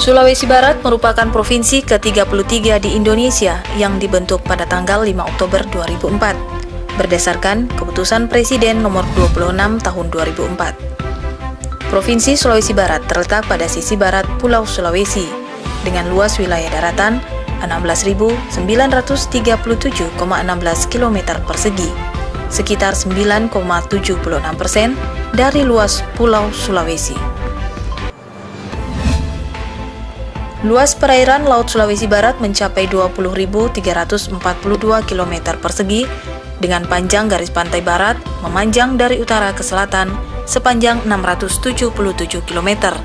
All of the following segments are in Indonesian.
Sulawesi Barat merupakan provinsi ke-33 di Indonesia yang dibentuk pada tanggal 5 Oktober 2004 berdasarkan Keputusan Presiden Nomor 26 Tahun 2004. Provinsi Sulawesi Barat terletak pada sisi barat Pulau Sulawesi dengan luas wilayah daratan 16.937,16 km persegi, sekitar 9,76% dari luas Pulau Sulawesi. Luas perairan Laut Sulawesi Barat mencapai 20.342 km persegi dengan panjang garis pantai barat memanjang dari utara ke selatan sepanjang 677 km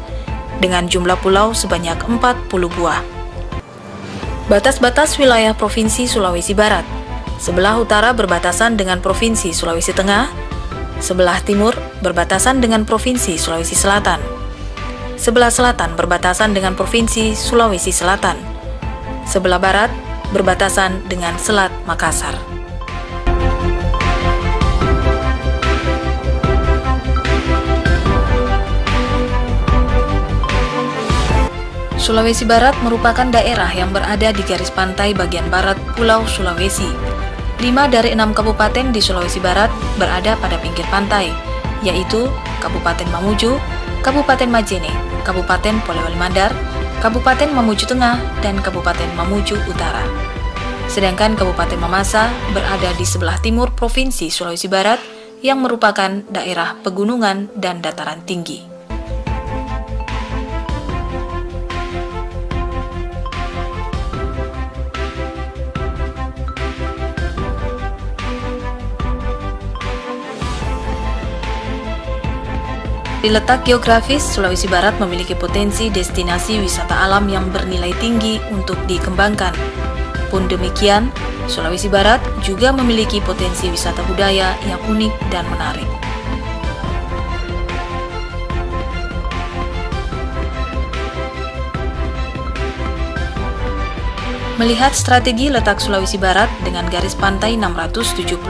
dengan jumlah pulau sebanyak 40 buah. Batas-batas wilayah Provinsi Sulawesi Barat. Sebelah utara berbatasan dengan Provinsi Sulawesi Tengah, sebelah timur berbatasan dengan Provinsi Sulawesi Selatan. Sebelah selatan berbatasan dengan Provinsi Sulawesi Selatan. Sebelah barat berbatasan dengan Selat Makassar. Sulawesi Barat merupakan daerah yang berada di garis pantai bagian barat Pulau Sulawesi. 5 dari 6 kabupaten di Sulawesi Barat berada pada pinggir pantai, yaitu Kabupaten Mamuju, Kabupaten Majene, Kabupaten Polewali Mandar, Kabupaten Mamuju Tengah, dan Kabupaten Mamuju Utara. Sedangkan Kabupaten Mamasa berada di sebelah timur Provinsi Sulawesi Barat yang merupakan daerah pegunungan dan dataran tinggi. Di letak geografis, Sulawesi Barat memiliki potensi destinasi wisata alam yang bernilai tinggi untuk dikembangkan. Pun demikian, Sulawesi Barat juga memiliki potensi wisata budaya yang unik dan menarik. Melihat strategi letak Sulawesi Barat dengan garis pantai 677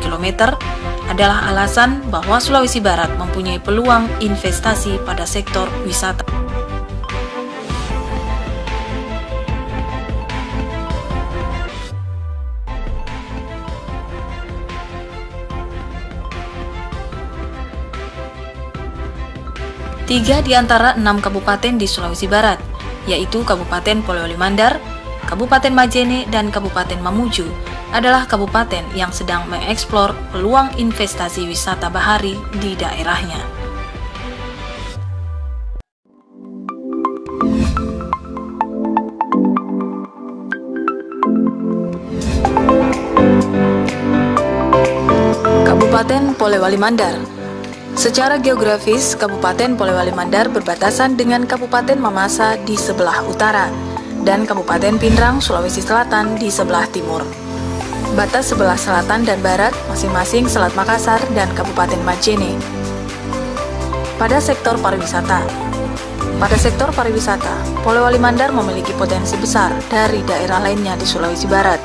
km, adalah alasan bahwa Sulawesi Barat mempunyai peluang investasi pada sektor wisata. Tiga di antara 6 kabupaten di Sulawesi Barat, yaitu Kabupaten Polewali Mandar, Kabupaten Majene, dan Kabupaten Mamuju, adalah kabupaten yang sedang mengeksplor peluang investasi wisata bahari di daerahnya. Kabupaten Polewali Mandar. Secara geografis, Kabupaten Polewali Mandar berbatasan dengan Kabupaten Mamasa di sebelah utara dan Kabupaten Pindrang, Sulawesi Selatan di sebelah timur. Batas sebelah selatan dan barat masing-masing Selat Makassar dan Kabupaten Majene. Pada sektor pariwisata. Polewali Mandar memiliki potensi besar dari daerah lainnya di Sulawesi Barat.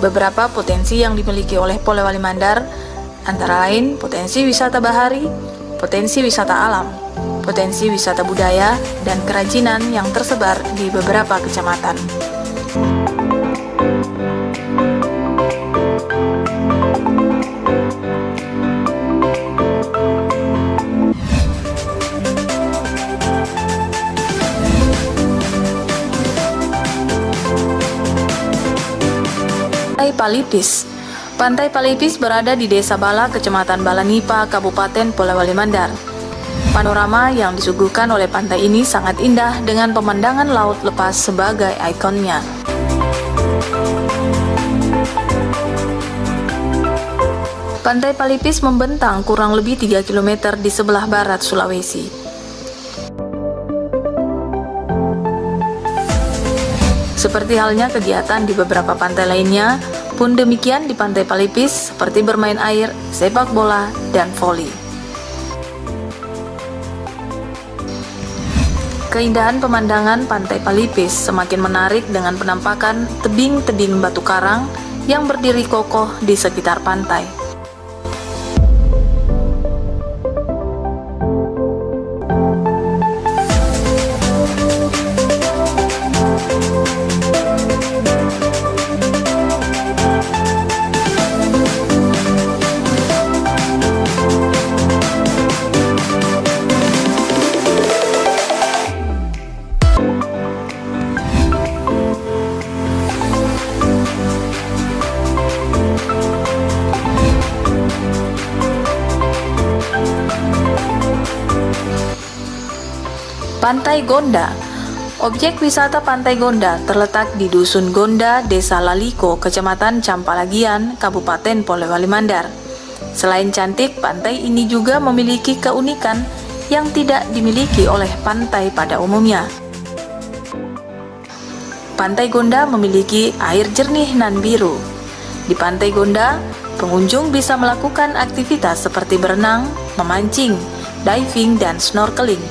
Beberapa potensi yang dimiliki oleh Polewali Mandar antara lain potensi wisata bahari, potensi wisata alam, potensi wisata budaya, dan kerajinan yang tersebar di beberapa kecamatan. Palipis. Pantai Palipis berada di Desa Bala, Kecamatan Balanipa, Kabupaten Polewali Mandar. Panorama yang disuguhkan oleh pantai ini sangat indah dengan pemandangan laut lepas sebagai ikonnya. Pantai Palipis membentang kurang lebih 3 km di sebelah barat Sulawesi. Seperti halnya kegiatan di beberapa pantai lainnya, pun demikian di Pantai Palipis seperti bermain air, sepak bola, dan voli. Keindahan pemandangan Pantai Palipis semakin menarik dengan penampakan tebing-tebing batu karang yang berdiri kokoh di sekitar pantai. Pantai Gonda. Objek wisata Pantai Gonda terletak di Dusun Gonda, Desa Laliko, Kecamatan Campalagian, Kabupaten Polewali Mandar. Selain cantik, pantai ini juga memiliki keunikan yang tidak dimiliki oleh pantai pada umumnya. Pantai Gonda memiliki air jernih nan biru. Di Pantai Gonda, pengunjung bisa melakukan aktivitas seperti berenang, memancing, diving, dan snorkeling.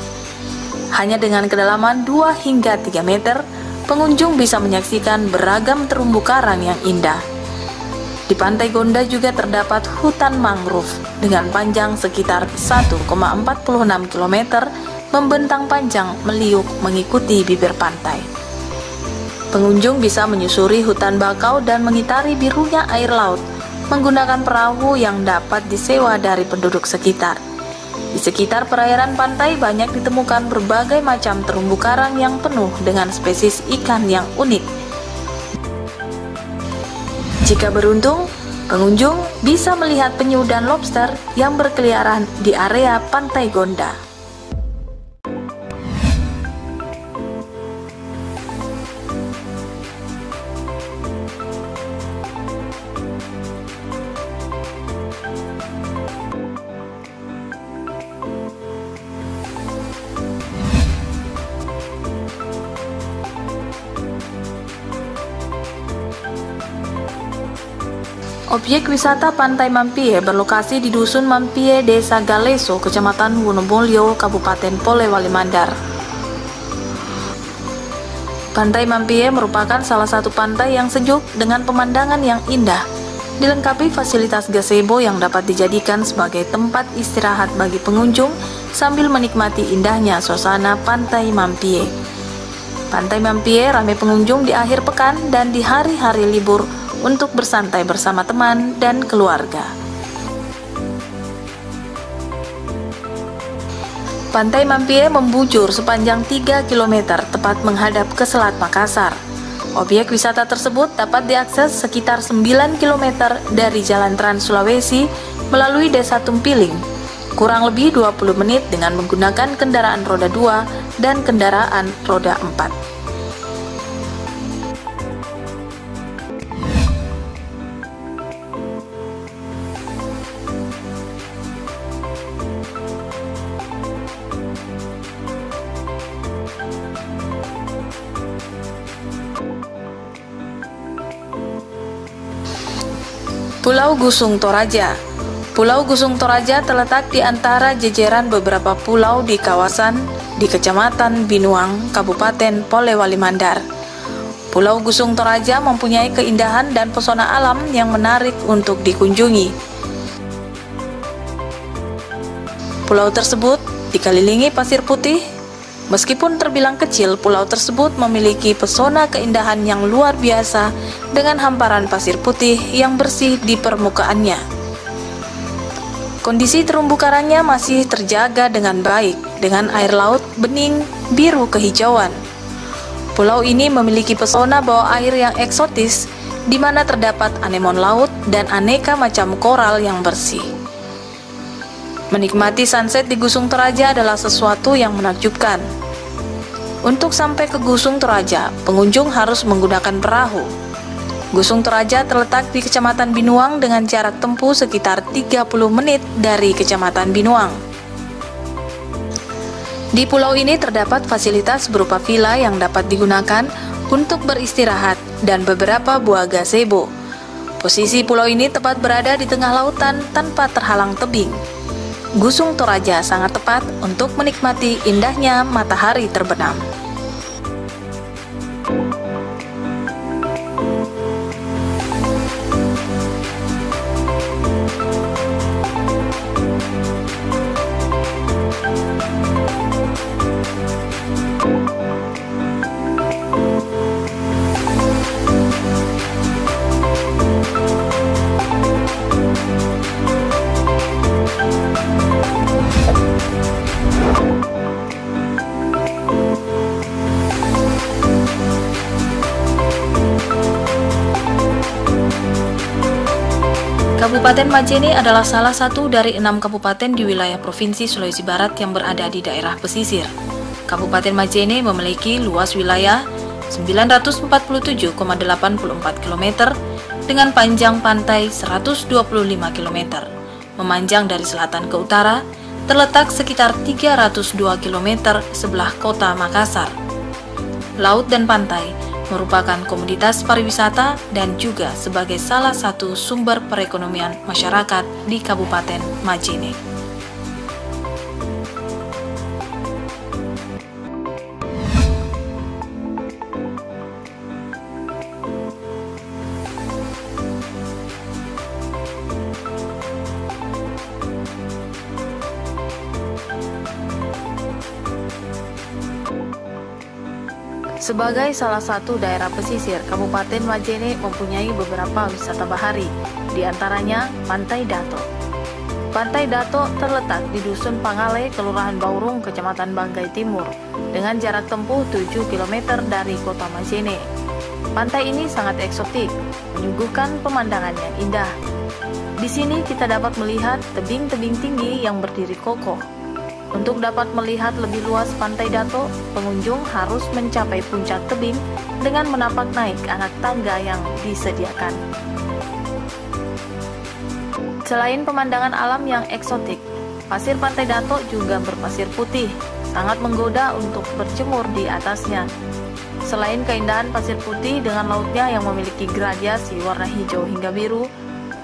Hanya dengan kedalaman 2 hingga 3 meter, pengunjung bisa menyaksikan beragam terumbu karang yang indah. Di Pantai Gonda juga terdapat hutan mangrove dengan panjang sekitar 1,46 km membentang panjang meliuk mengikuti bibir pantai. Pengunjung bisa menyusuri hutan bakau dan mengitari birunya air laut menggunakan perahu yang dapat disewa dari penduduk sekitar. Di sekitar perairan pantai banyak ditemukan berbagai macam terumbu karang yang penuh dengan spesies ikan yang unik. Jika beruntung, pengunjung bisa melihat penyu dan lobster yang berkeliaran di area Pantai Gonda. Objek wisata Pantai Mampie berlokasi di Dusun Mampie, Desa Galeso, Kecamatan Wonomulyo, Kabupaten Polewali Mandar. Pantai Mampie merupakan salah satu pantai yang sejuk dengan pemandangan yang indah, dilengkapi fasilitas gazebo yang dapat dijadikan sebagai tempat istirahat bagi pengunjung sambil menikmati indahnya suasana Pantai Mampie. Pantai Mampie ramai pengunjung di akhir pekan dan di hari-hari libur untuk bersantai bersama teman dan keluarga. Pantai Mampie membujur sepanjang 3 km tepat menghadap ke Selat Makassar. Objek wisata tersebut dapat diakses sekitar 9 km dari Jalan Trans Sulawesi melalui Desa Tumpiling, kurang lebih 20 menit dengan menggunakan kendaraan roda 2 dan kendaraan roda 4. Pulau Gusung Toraja. Pulau Gusung Toraja terletak di antara jejeran beberapa pulau di kawasan di Kecamatan Binuang, Kabupaten Polewali Mandar. Pulau Gusung Toraja mempunyai keindahan dan pesona alam yang menarik untuk dikunjungi. Pulau tersebut dikelilingi pasir putih. Meskipun terbilang kecil, pulau tersebut memiliki pesona keindahan yang luar biasa dengan hamparan pasir putih yang bersih di permukaannya. Kondisi terumbu karangnya masih terjaga dengan baik, dengan air laut bening biru kehijauan. Pulau ini memiliki pesona bawah air yang eksotis, di mana terdapat anemon laut dan aneka macam koral yang bersih. Menikmati sunset di Gusung Toraja adalah sesuatu yang menakjubkan. Untuk sampai ke Gusung Toraja, pengunjung harus menggunakan perahu. Gusung Toraja terletak di Kecamatan Binuang dengan jarak tempuh sekitar 30 menit dari Kecamatan Binuang. Di pulau ini terdapat fasilitas berupa villa yang dapat digunakan untuk beristirahat dan beberapa buah gazebo. Posisi pulau ini tepat berada di tengah lautan tanpa terhalang tebing. Gusung Toraja sangat tepat untuk menikmati indahnya matahari terbenam. Kabupaten Majene adalah salah satu dari 6 kabupaten di wilayah Provinsi Sulawesi Barat yang berada di daerah pesisir. Kabupaten Majene memiliki luas wilayah 947,84 km dengan panjang pantai 125 km. Memanjang dari selatan ke utara, terletak sekitar 302 km sebelah kota Makassar. Laut dan pantai merupakan komoditas pariwisata dan juga sebagai salah satu sumber perekonomian masyarakat di Kabupaten Majene. Sebagai salah satu daerah pesisir, Kabupaten Majene mempunyai beberapa wisata bahari, di antaranya Pantai Dato. Pantai Dato terletak di Dusun Pangale, Kelurahan Baurung, Kecamatan Banggai Timur, dengan jarak tempuh 7 km dari kota Majene. Pantai ini sangat eksotik, menyuguhkan pemandangan yang indah. Di sini kita dapat melihat tebing-tebing tinggi yang berdiri kokoh. Untuk dapat melihat lebih luas Pantai Dato, pengunjung harus mencapai puncak tebing dengan menapak naik anak tangga yang disediakan. Selain pemandangan alam yang eksotik, pasir Pantai Dato juga berpasir putih, sangat menggoda untuk berjemur di atasnya. Selain keindahan pasir putih dengan lautnya yang memiliki gradiasi warna hijau hingga biru,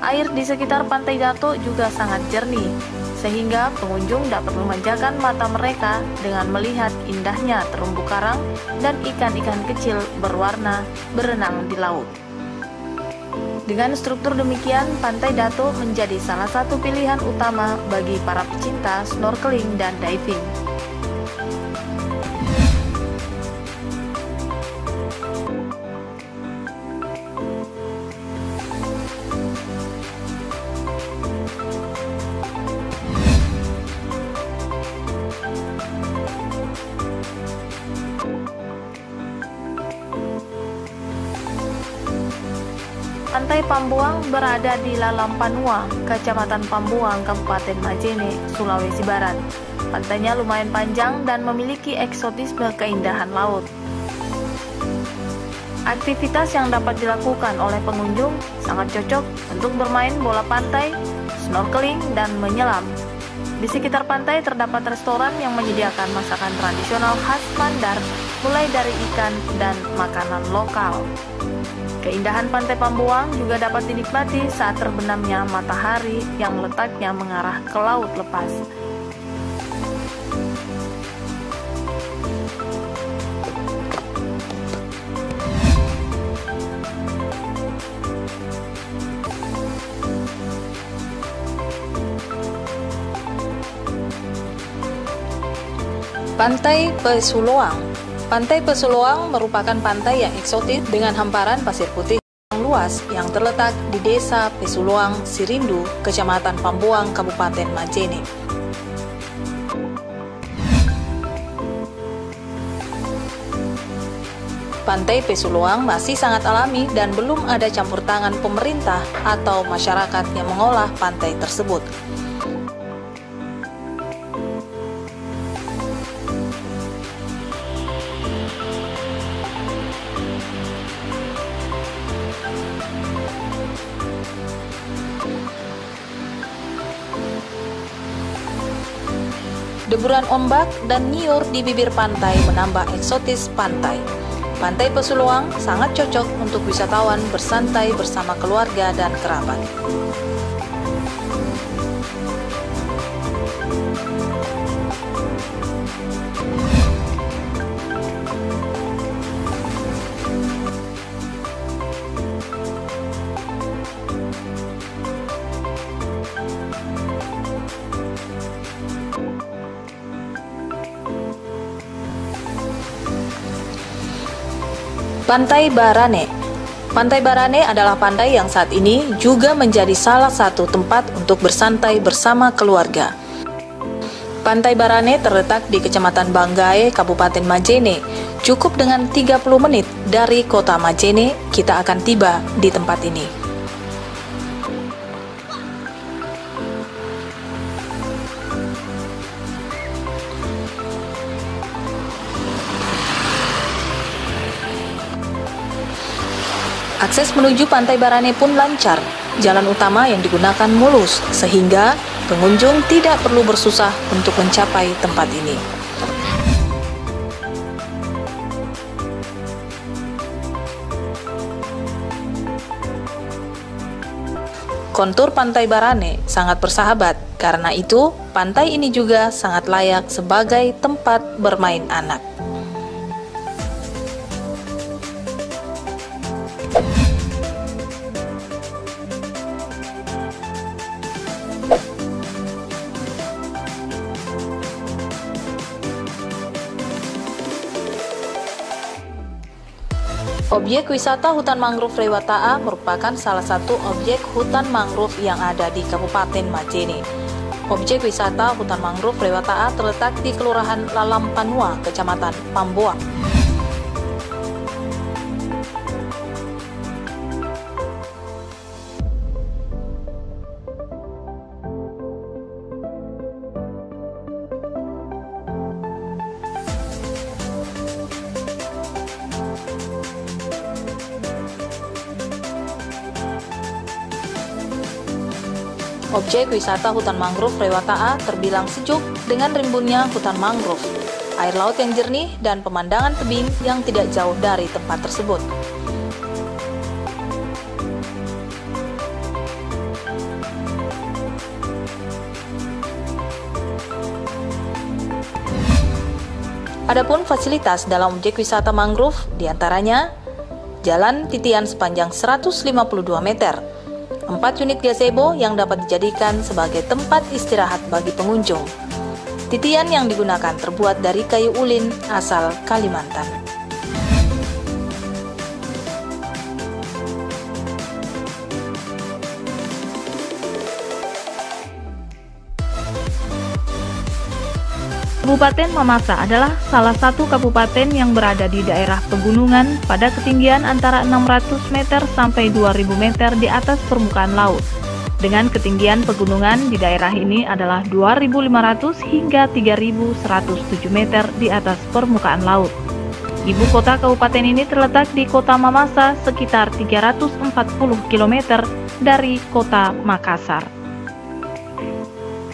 air di sekitar Pantai Dato juga sangat jernih, sehingga pengunjung dapat memanjakan mata mereka dengan melihat indahnya terumbu karang dan ikan-ikan kecil berwarna berenang di laut. Dengan struktur demikian, Pantai Dato menjadi salah satu pilihan utama bagi para pecinta snorkeling dan diving. Pantai Pambuang berada di Lalampanua, Kecamatan Pambuang, Kabupaten Majene, Sulawesi Barat. Pantainya lumayan panjang dan memiliki eksotisme keindahan laut. Aktivitas yang dapat dilakukan oleh pengunjung sangat cocok untuk bermain bola pantai, snorkeling, dan menyelam. Di sekitar pantai terdapat restoran yang menyediakan masakan tradisional khas Mandar, mulai dari ikan dan makanan lokal. Keindahan Pantai Pambuang juga dapat dinikmati saat terbenamnya matahari yang letaknya mengarah ke laut lepas. Pantai Pesuloang. Pantai Pesuloang merupakan pantai yang eksotis dengan hamparan pasir putih yang luas yang terletak di Desa Pesuloang, Sirindu, Kecamatan Pambuang, Kabupaten Majene. Pantai Pesuloang masih sangat alami dan belum ada campur tangan pemerintah atau masyarakat yang mengolah pantai tersebut. Deburan ombak dan nyiur di bibir pantai menambah eksotis pantai. Pantai Pesuloang sangat cocok untuk wisatawan bersantai bersama keluarga dan kerabat. Pantai Barane. Pantai Barane adalah pantai yang saat ini juga menjadi salah satu tempat untuk bersantai bersama keluarga. Pantai Barane terletak di Kecamatan Banggai, Kabupaten Majene. Cukup dengan 30 menit dari kota Majene, kita akan tiba di tempat ini. Akses menuju Pantai Barane pun lancar. Jalan utama yang digunakan mulus, sehingga pengunjung tidak perlu bersusah untuk mencapai tempat ini. Kontur Pantai Barane sangat bersahabat, karena itu pantai ini juga sangat layak sebagai tempat bermain anak. Objek wisata hutan mangrove Rewataa merupakan salah satu objek hutan mangrove yang ada di Kabupaten Majene. Objek wisata hutan mangrove Rewataa terletak di Kelurahan Lalampanua, Kecamatan Pamboa. Objek wisata hutan mangrove Rewataa terbilang sejuk dengan rimbunnya hutan mangrove, air laut yang jernih, dan pemandangan tebing yang tidak jauh dari tempat tersebut. Adapun fasilitas dalam objek wisata mangrove diantaranya jalan titian sepanjang 152 meter, 4 unit gazebo yang dapat dijadikan sebagai tempat istirahat bagi pengunjung. Titian yang digunakan terbuat dari kayu ulin asal Kalimantan. Kabupaten Mamasa adalah salah satu kabupaten yang berada di daerah pegunungan pada ketinggian antara 600 meter sampai 2000 meter di atas permukaan laut. Dengan ketinggian pegunungan di daerah ini adalah 2500 hingga 3107 meter di atas permukaan laut. Ibu kota kabupaten ini terletak di kota Mamasa sekitar 340 km dari kota Makassar.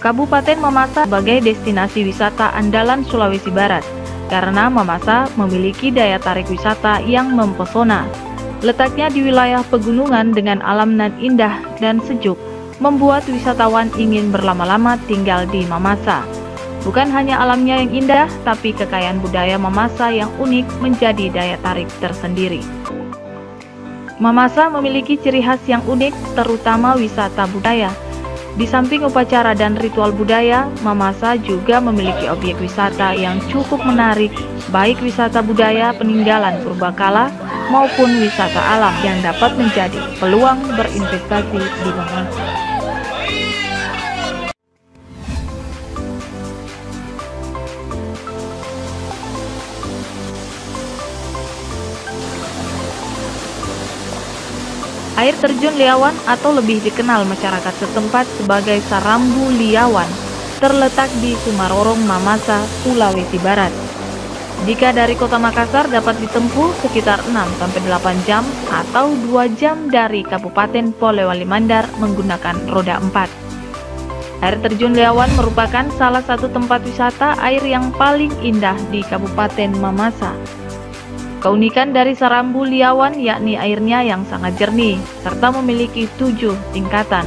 Kabupaten Mamasa sebagai destinasi wisata andalan Sulawesi Barat, karena Mamasa memiliki daya tarik wisata yang mempesona. Letaknya di wilayah pegunungan dengan alam nan indah dan sejuk, membuat wisatawan ingin berlama-lama tinggal di Mamasa. Bukan hanya alamnya yang indah, tapi kekayaan budaya Mamasa yang unik menjadi daya tarik tersendiri. Mamasa memiliki ciri khas yang unik, terutama wisata budaya. Di samping upacara dan ritual budaya, Mamasa juga memiliki objek wisata yang cukup menarik, baik wisata budaya peninggalan purbakala maupun wisata alam yang dapat menjadi peluang berinvestasi di Mamasa. Air terjun Liawan atau lebih dikenal masyarakat setempat sebagai Sarambu Liawan terletak di Sumarorong, Mamasa, Sulawesi Barat. Jika dari kota Makassar dapat ditempuh sekitar 6-8 jam atau 2 jam dari Kabupaten Polewali Mandar menggunakan roda 4. Air terjun Liawan merupakan salah satu tempat wisata air yang paling indah di Kabupaten Mamasa. Keunikan dari Sarambu Liawan yakni airnya yang sangat jernih, serta memiliki 7 tingkatan.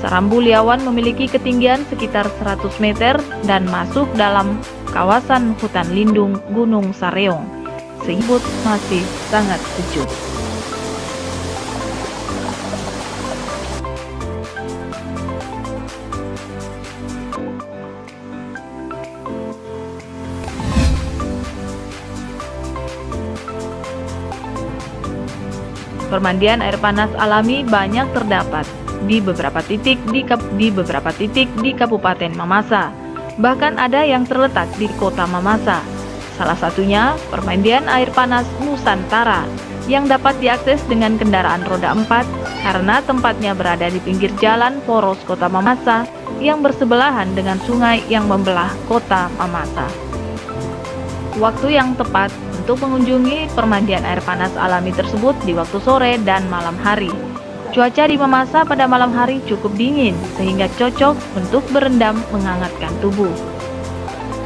Sarambu Liawan memiliki ketinggian sekitar 100 meter dan masuk dalam kawasan hutan lindung Gunung Sareong, sehingga masih sangat sejuk. Permandian air panas alami banyak terdapat di beberapa titik di Kabupaten Mamasa. Bahkan ada yang terletak di kota Mamasa. Salah satunya permandian air panas Nusantara yang dapat diakses dengan kendaraan roda 4 karena tempatnya berada di pinggir jalan poros kota Mamasa yang bersebelahan dengan sungai yang membelah kota Mamasa. Waktu yang tepat untuk untuk mengunjungi permandian air panas alami tersebut di waktu sore dan malam hari. Cuaca di Mamasa pada malam hari cukup dingin, sehingga cocok untuk berendam menghangatkan tubuh.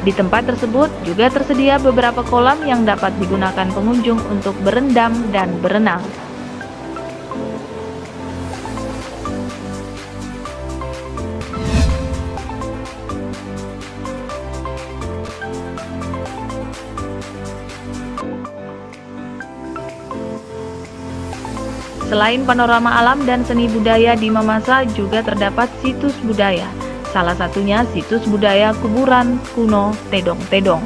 Di tempat tersebut juga tersedia beberapa kolam yang dapat digunakan pengunjung untuk berendam dan berenang. Selain panorama alam dan seni budaya di Mamasa juga terdapat situs budaya. Salah satunya situs budaya kuburan kuno Tedong-Tedong.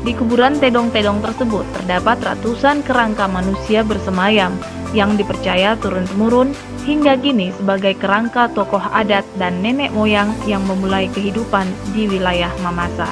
Di kuburan Tedong-Tedong tersebut terdapat ratusan kerangka manusia bersemayam yang dipercaya turun-temurun hingga kini sebagai kerangka tokoh adat dan nenek moyang yang memulai kehidupan di wilayah Mamasa.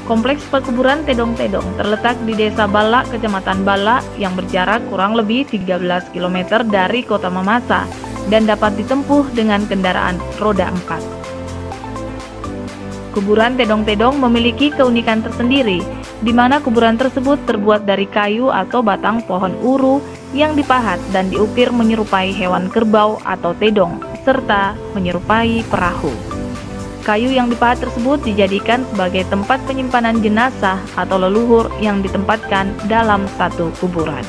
Kompleks perkuburan Tedong-Tedong terletak di Desa Bala, Kecamatan Bala yang berjarak kurang lebih 13 km dari kota Mamasa dan dapat ditempuh dengan kendaraan roda 4. Kuburan Tedong-Tedong memiliki keunikan tersendiri, di mana kuburan tersebut terbuat dari kayu atau batang pohon uru yang dipahat dan diukir menyerupai hewan kerbau atau tedong, serta menyerupai perahu. Kayu yang dipahat tersebut dijadikan sebagai tempat penyimpanan jenazah atau leluhur yang ditempatkan dalam satu kuburan.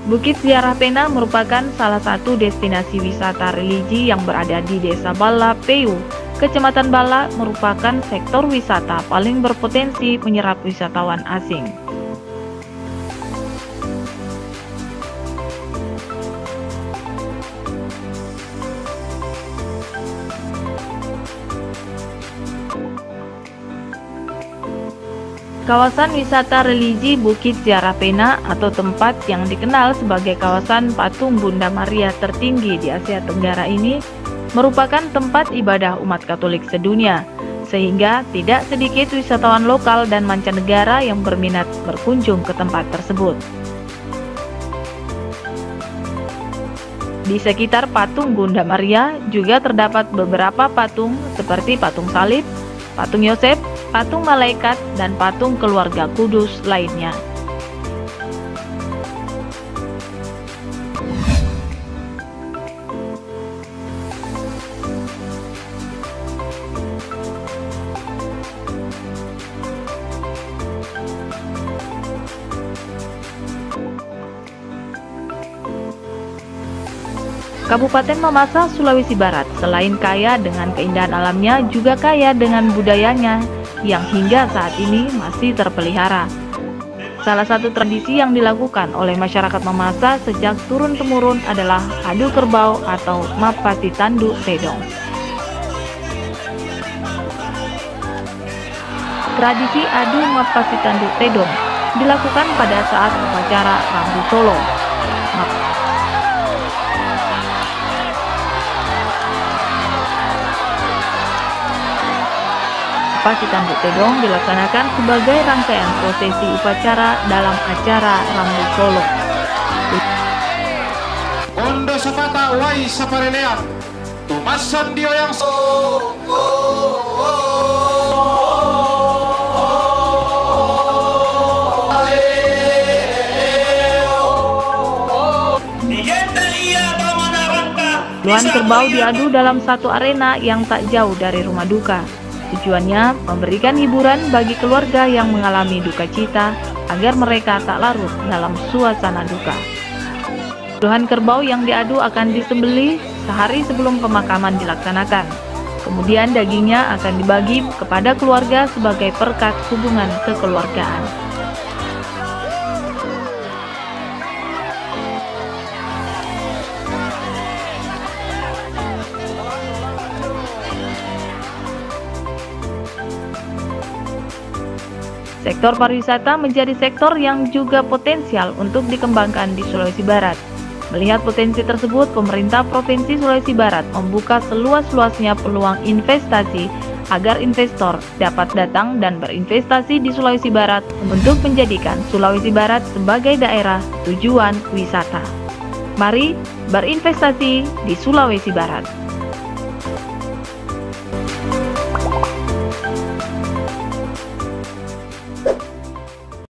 Bukit Ziarah Pena merupakan salah satu destinasi wisata religi yang berada di Desa Bala, Peu. Kecamatan Bala merupakan sektor wisata paling berpotensi menyerap wisatawan asing. Kawasan wisata religi Bukit Ziarah Pena atau tempat yang dikenal sebagai kawasan patung Bunda Maria tertinggi di Asia Tenggara ini merupakan tempat ibadah umat Katolik sedunia, sehingga tidak sedikit wisatawan lokal dan mancanegara yang berminat berkunjung ke tempat tersebut. Di sekitar patung Bunda Maria juga terdapat beberapa patung seperti patung salib, patung Yosef, patung malaikat, dan patung keluarga kudus lainnya. Kabupaten Mamasa, Sulawesi Barat, selain kaya dengan keindahan alamnya, juga kaya dengan budayanya yang hingga saat ini masih terpelihara. Salah satu tradisi yang dilakukan oleh masyarakat Mamasa sejak turun-temurun adalah adu kerbau atau Mapasi Tandu Tedong. Tradisi adu Mapasi Tandu Tedong dilakukan pada saat upacara Rambu Solo. Mapasi Tandu Tedong dilaksanakan sebagai rangkaian prosesi upacara dalam acara Rambu Solo. Ondo sapata wai saparenean, tumasan dio yang Puluhan kerbau diadu dalam satu arena yang tak jauh dari rumah duka. Tujuannya memberikan hiburan bagi keluarga yang mengalami duka cita agar mereka tak larut dalam suasana duka. Puluhan kerbau yang diadu akan disembelih sehari sebelum pemakaman dilaksanakan. Kemudian dagingnya akan dibagi kepada keluarga sebagai perkat hubungan kekeluargaan. Sektor pariwisata menjadi sektor yang juga potensial untuk dikembangkan di Sulawesi Barat. Melihat potensi tersebut, pemerintah Provinsi Sulawesi Barat membuka seluas-luasnya peluang investasi agar investor dapat datang dan berinvestasi di Sulawesi Barat untuk menjadikan Sulawesi Barat sebagai daerah tujuan wisata. Mari berinvestasi di Sulawesi Barat.